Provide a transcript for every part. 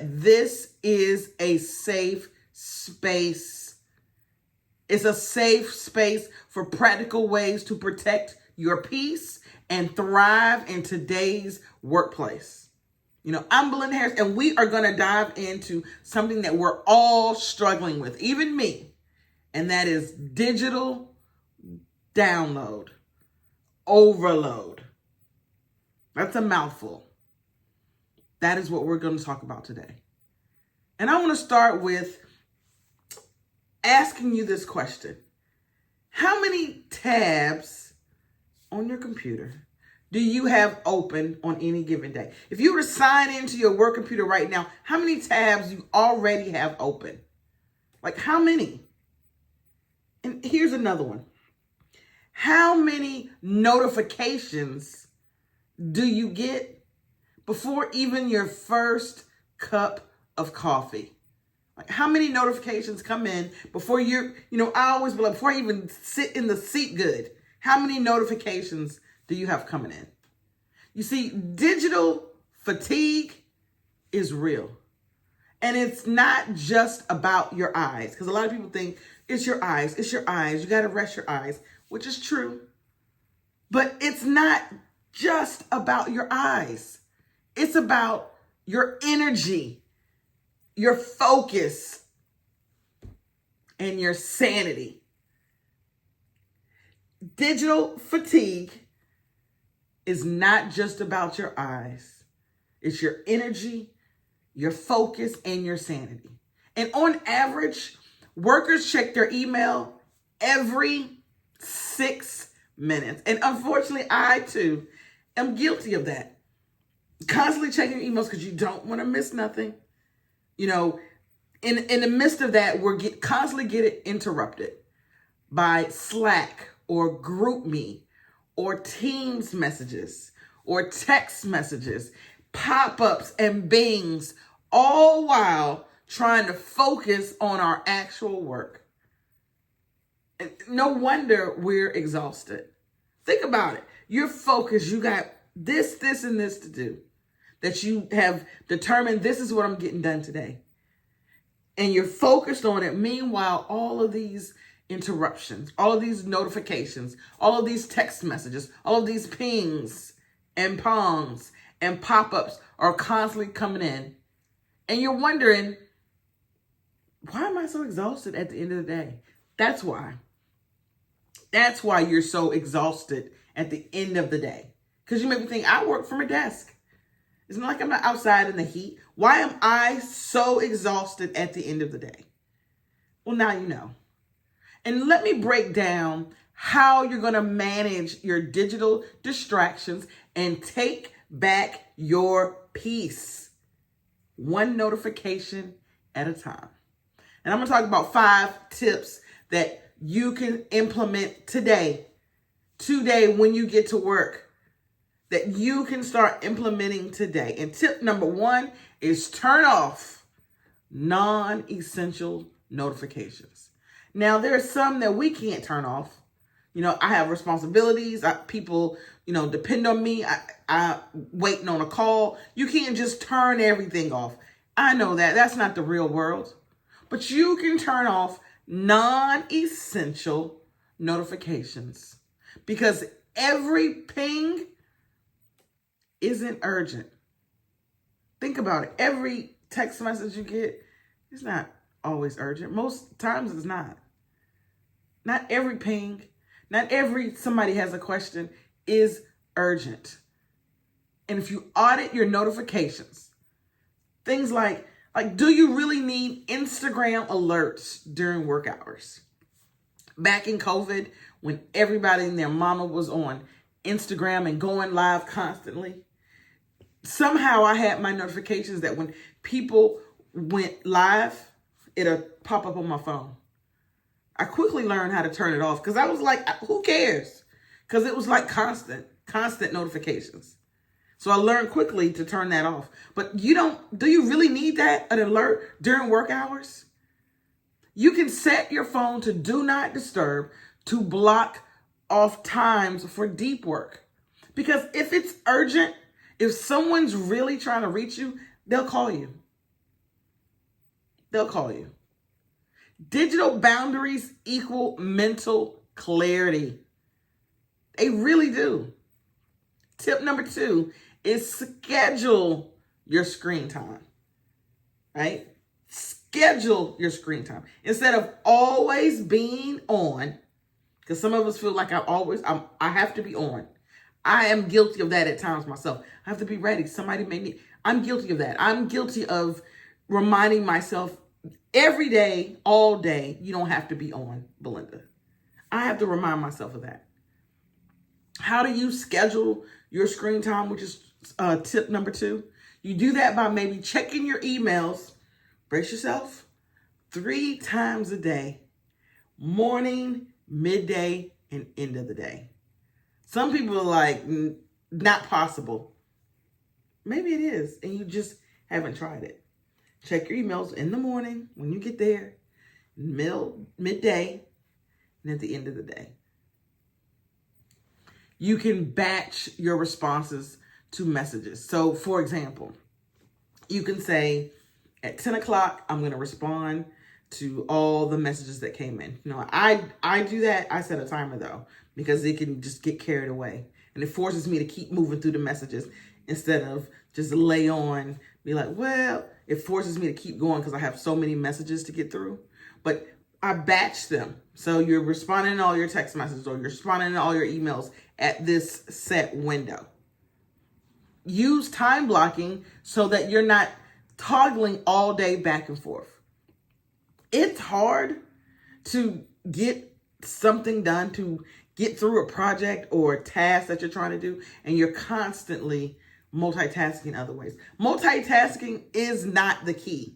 that this is a safe space. It's a safe space for practical ways to protect your peace and thrive in today's workplace. I'm Belinda Harris, and we are going to dive into something that we're all struggling with, even me, and that is digital download overload. That's a mouthful. That is what we're going to talk about today. And I want to start with asking you this question. How many tabs on your computer do you have open on any given day? If you were to sign into your work computer right now, how many tabs you already have open? Like how many? And here's another one. How many notifications do you get before even your first cup of coffee? Like how many notifications come in before I always be like, before I even sit in the seat good, how many notifications do you have coming in? You see, digital fatigue is real. And it's not just about your eyes, because a lot of people think it's your eyes. You got to rest your eyes, which is true. But it's not just about your eyes. It's about your energy, your focus, and your sanity. Digital fatigue is not just about your eyes. It's your energy, your focus, and your sanity. And on average, workers check their email every 6 minutes. And unfortunately, I too am guilty of that. Constantly checking your emails because you don't want to miss nothing. In the midst of that, we're constantly getting interrupted by Slack or GroupMe or Teams messages or text messages, pop-ups and bings, all while trying to focus on our actual work. And no wonder we're exhausted. Think about it. You're focused. You got this, and this to do. That you have determined this is what I'm getting done today. And you're focused on it. Meanwhile, all of these interruptions, all of these notifications, all of these text messages, all of these pings and pongs and pop-ups are constantly coming in. And you're wondering, why am I so exhausted at the end of the day? That's why. That's why you're so exhausted at the end of the day. Because you may be thinking, I work from a desk. It's not like I'm not outside in the heat. Why am I so exhausted at the end of the day? Well, now you know. And let me break down how you're going to manage your digital distractions and take back your peace. One notification at a time. And I'm going to talk about 5 tips that you can implement today when you get to work, that you can start implementing today. And tip number 1 is turn off non-essential notifications. Now, there are some that we can't turn off. I have responsibilities. People, depend on me. I waiting on a call. You can't just turn everything off. I know that. That's not the real world. But you can turn off non-essential notifications because every ping isn't urgent. Think about it. Every text message you get is not always urgent. Most times it's not. Not every ping, not every somebody has a question is urgent. And if you audit your notifications, things like do you really need Instagram alerts during work hours? Back in COVID, when everybody and their mama was on Instagram and going live constantly, somehow I had my notifications that when people went live, it'll pop up on my phone. I quickly learned how to turn it off because I was like, who cares? Because it was like constant notifications. So I learned quickly to turn that off. But do you really need an alert during work hours? You can set your phone to do not disturb to block off times for deep work. Because if it's urgent, if someone's really trying to reach you, they'll call you. they'll call you. Digital boundaries equal mental clarity. They really do. Tip number 2 is schedule your screen time, right? Schedule your screen time. Instead of always being on, because some of us feel like I have to be on. I am guilty of that at times myself. I have to be ready. Somebody made me. I'm guilty of that. I'm guilty of reminding myself every day, all day, you don't have to be on, Belinda. I have to remind myself of that. How do you schedule your screen time, which is tip number 2? You do that by maybe checking your emails, brace yourself, 3 times a day, morning, midday, and end of the day. Some people are like, not possible. Maybe it is, and you just haven't tried it. Check your emails in the morning when you get there, midday, and at the end of the day. You can batch your responses to messages. So, for example, you can say, at 10 o'clock, I'm going to respond to all the messages that came in. You know, I do that. I set a timer, though, because it can just get carried away. And it forces me to keep moving through the messages instead of just lay on, be like, well, it forces me to keep going because I have so many messages to get through. But I batch them. So you're responding to all your text messages or you're responding to all your emails at this set window. Use time blocking so that you're not toggling all day back and forth. It's hard to get something done, to get through a project or a task that you're trying to do, and you're constantly multitasking other ways. Multitasking is not the key.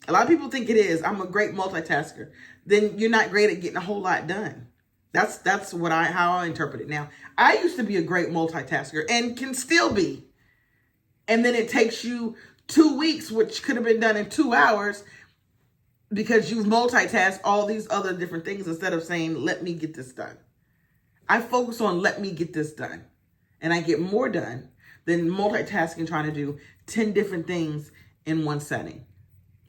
A lot of people think it is. I'm a great multitasker. Then you're not great at getting a whole lot done. That's how I interpret it now. I used to be a great multitasker and can still be. And then it takes you 2 weeks, which could have been done in 2 hours, because you've multitasked all these other different things instead of saying, let me get this done. I focus on let me get this done. And I get more done than multitasking, trying to do 10 different things in one setting.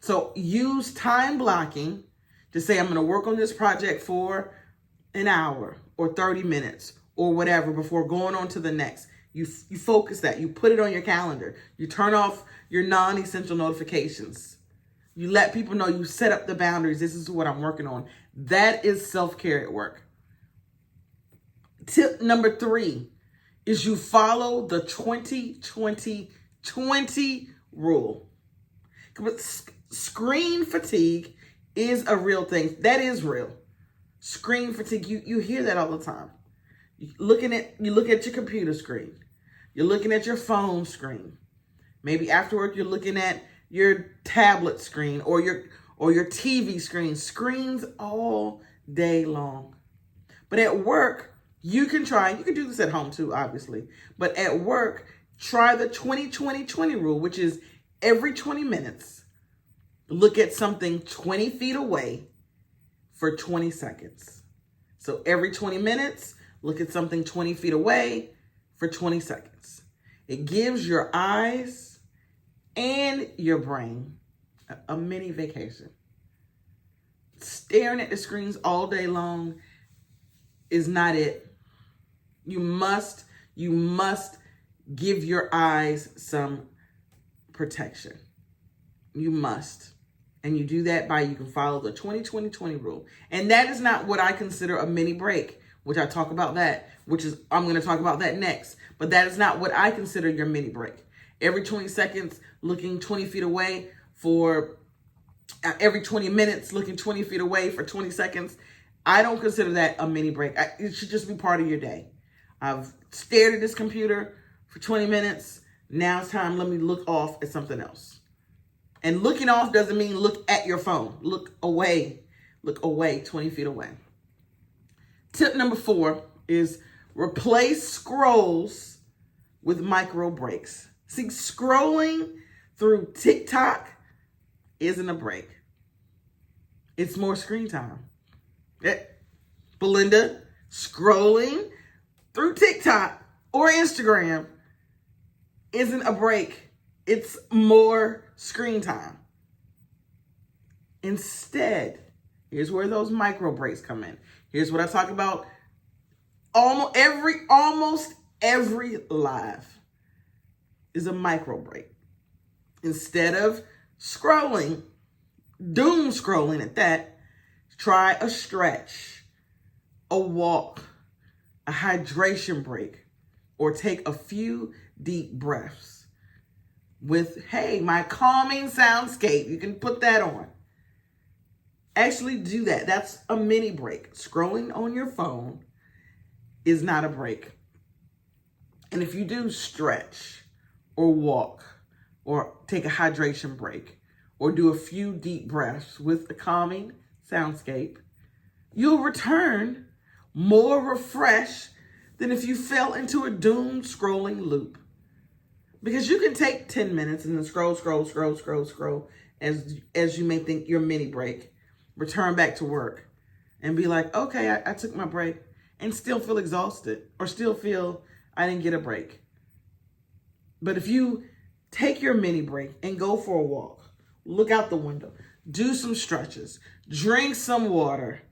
So use time blocking to say, I'm going to work on this project for an hour or 30 minutes or whatever before going on to the next. You focus that. You put it on your calendar. You turn off your non-essential notifications. You let people know, you set up the boundaries. This is what I'm working on. That is self-care at work. Tip number 3 is you follow the 20-20-20 rule. Screen fatigue is a real thing. That is real. Screen fatigue, you hear that all the time. You look at your computer screen. You're looking at your phone screen. Maybe after work, you're looking at your tablet screen or your TV screen. Screens all day long. But at work, you can do this at home too, obviously. But at work, try the 20-20-20 rule, which is every 20 minutes, look at something 20 feet away for 20 seconds. So every 20 minutes, look at something 20 feet away for 20 seconds. It gives your eyes and your brain a mini vacation. Staring at the screens all day long is not it. You must give your eyes some protection. You must. And you do that by, you can follow the 20-20-20 rule. And that is not what I consider a mini break, which I talk about that, I'm going to talk about that next. But that is not what I consider your mini break. Every 20 seconds, looking 20 feet away for, every 20 minutes, looking 20 feet away for 20 seconds. I don't consider that a mini break. It should just be part of your day. I've stared at this computer for 20 minutes. Now it's time, let me look off at something else. And looking off doesn't mean look at your phone. Look away 20 feet away. Tip number 4 is replace scrolls with micro breaks. See, scrolling through TikTok isn't a break. It's more screen time. Belinda, scrolling through TikTok or Instagram isn't a break. It's more screen time. Instead, here's where those micro breaks come in. Here's what I talk about almost every live is a micro break. Instead of scrolling, doom scrolling at that, try a stretch, a walk, a hydration break, or take a few deep breaths with, hey, my calming soundscape. You can put that on. Actually do that. That's a mini break. Scrolling on your phone is not a break. And if you do stretch or walk or take a hydration break or do a few deep breaths with a calming soundscape, you'll return more refreshed than if you fell into a doom scrolling loop. Because you can take 10 minutes and then scroll as you may think your mini break. Return back to work and be like, okay, I took my break, and still feel exhausted or still feel I didn't get a break. But if you take your mini break and go for a walk, look out the window, do some stretches, drink some water,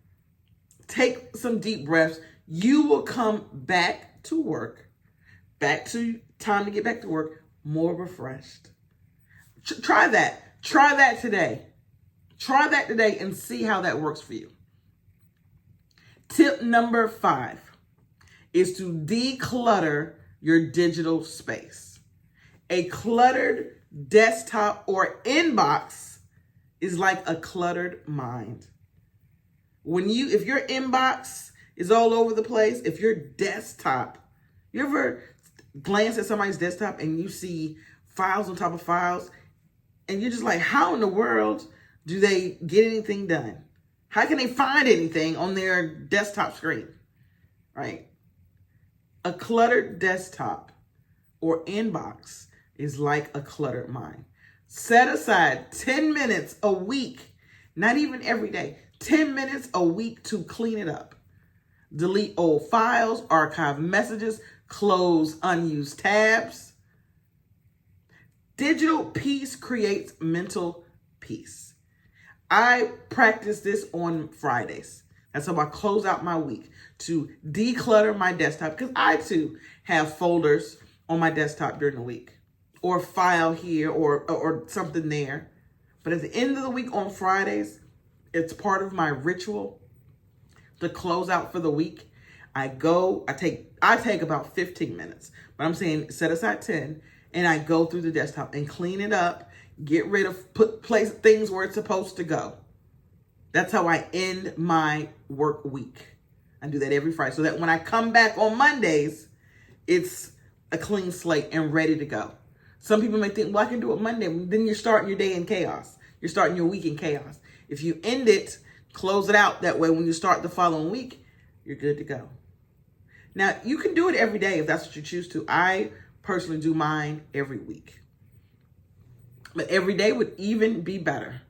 take some deep breaths, you will come back to work, back to time to get back to work, more refreshed. Try that. Try that today. Try that today and see how that works for you. Tip number 5 is to declutter your digital space. A cluttered desktop or inbox is like a cluttered mind. If your inbox is all over the place, if your desktop, you ever glance at somebody's desktop and you see files on top of files and you're just like, how in the world do they get anything done? How can they find anything on their desktop screen, right? A cluttered desktop or inbox is like a cluttered mind. Set aside 10 minutes a week, not even every day, 10 minutes a week to clean it up. Delete old files, archive messages, close unused tabs. Digital peace creates mental peace. I practice this on Fridays. That's how I close out my week, to declutter my desktop, because I too have folders on my desktop during the week, or a file here or something there. But at the end of the week on Fridays, it's part of my ritual to close out for the week. I take about 15 minutes, but I'm saying set aside 10, and I go through the desktop and clean it up, get rid of, place things where it's supposed to go. That's how I end my work week. I do that every Friday so that when I come back on Mondays, it's a clean slate and ready to go. Some people may think, well, I can do it Monday. Then you're starting your day in chaos. You're starting your week in chaos. If you end it, close it out. That way, when you start the following week, you're good to go. Now, you can do it every day if that's what you choose to. I personally do mine every week. But every day would even be better.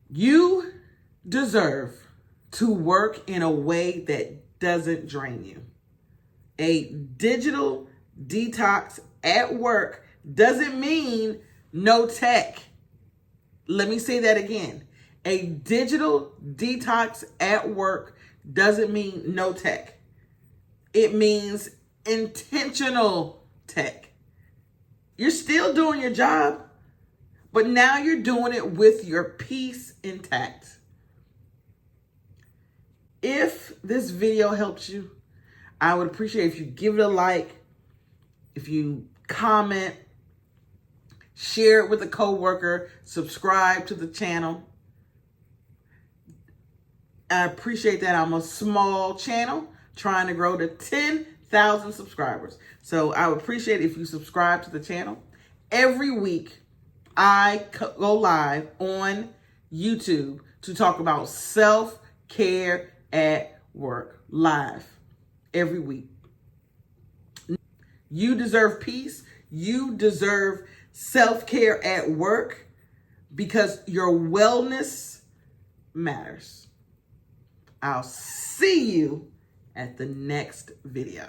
You deserve to work in a way that doesn't drain you. A digital detox at work doesn't mean no tech. Let me say that again. A digital detox at work doesn't mean no tech. It means intentional tech. You're still doing your job, but now you're doing it with your peace intact. If this video helps you, I would appreciate if you give it a like, if you comment, share it with a coworker, subscribe to the channel. I appreciate that. I'm a small channel trying to grow to 10,000 subscribers. So I would appreciate if you subscribe to the channel. Every week, I go live on YouTube to talk about self-care at work, live every week. You deserve peace. You deserve self-care at work because your wellness matters. I'll see you at the next video.